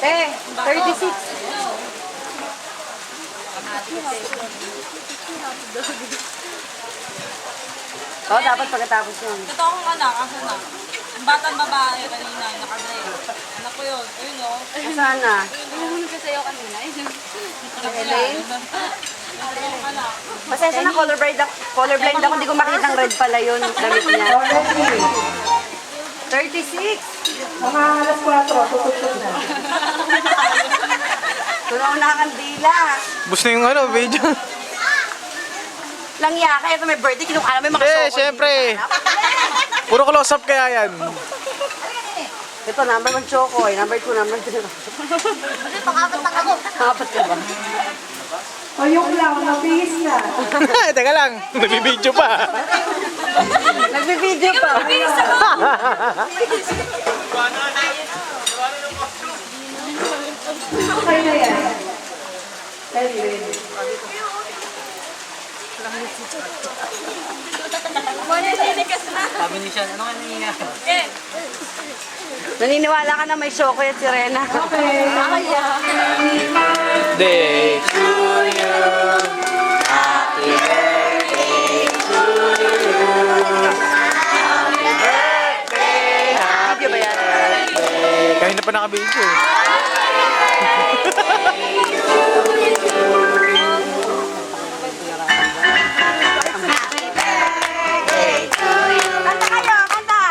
Eh, 36. Oh, dapat pagkatapos yun. Totoong anak, asa na? Ang batang babae kanina, nakadress. Anak ko yun. Ayun o. Saan na? Ayun ka sa'yo kanina. Elaine? Totoong anak. Pasensya na, colorblind ako. Hindi ko makita ang red pala yun. Damit niya. 36. Mga alas 4, tututok na. Tunaw na kandila. Bus na yung video. Langya ka, ito may birthday. Kinukala mo yung mga Eh, soko. syempre. Puro close-up kaya yan. Ito, number 1 choco. Number 2, number 3. Pang-apat lang ako. Apat ka ba? O yung lang, mabihis na. Teka lang, nagbibideo pa. Nagbibideo pa. Okay na yan. Ready. Sabi ni Sean, ano ka nangyayari? Naniniwala ka na may choco at sirena. Okay. Day to you. Happy birthday to you. Happy birthday. Video ba yan? Kanina pa nakabideo eh. Kanta kayo, kanta!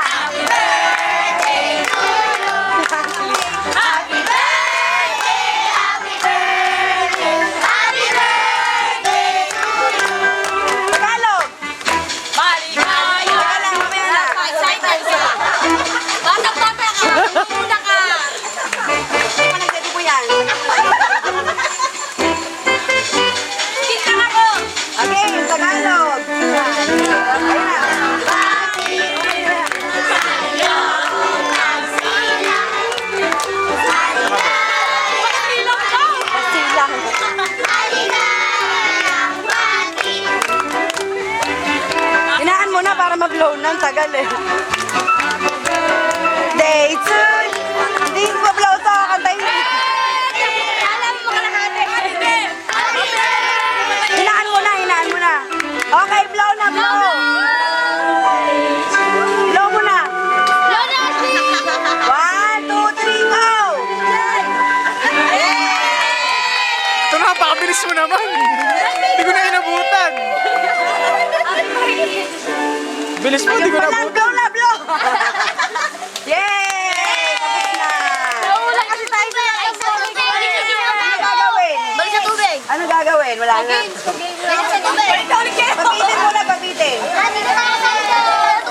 Tagalog! Maligaya! Teka lang, mamaya na. Excited ka! Batang-bata ka! Una ka! Hindi pa nagdadi po yan. Tingnan ako! Okay, Tagalog. Ayun na. Silang ka! Silang. Hinaan mo na para ma-blow na. Ang tagal eh. Day to you. Hindi ko ma-blow to. Kantayin mo. Alam mo kalahati! Hindi! Hinaan mo na, hinaan mo na. Okay, blow na, blow. Blow mo na. Lola! 1, 2, 3, go! Ito na, napakabilis mo naman. Hindi ko na inabutan. Bilis mo, hindi ko Walang nabutan. blow na, blow. Yay! Tapos na. Naulan kasi tayo sa Ano gagawin? Balik sa tubig! Ano gagawin? Wala na. Balik sa tubig!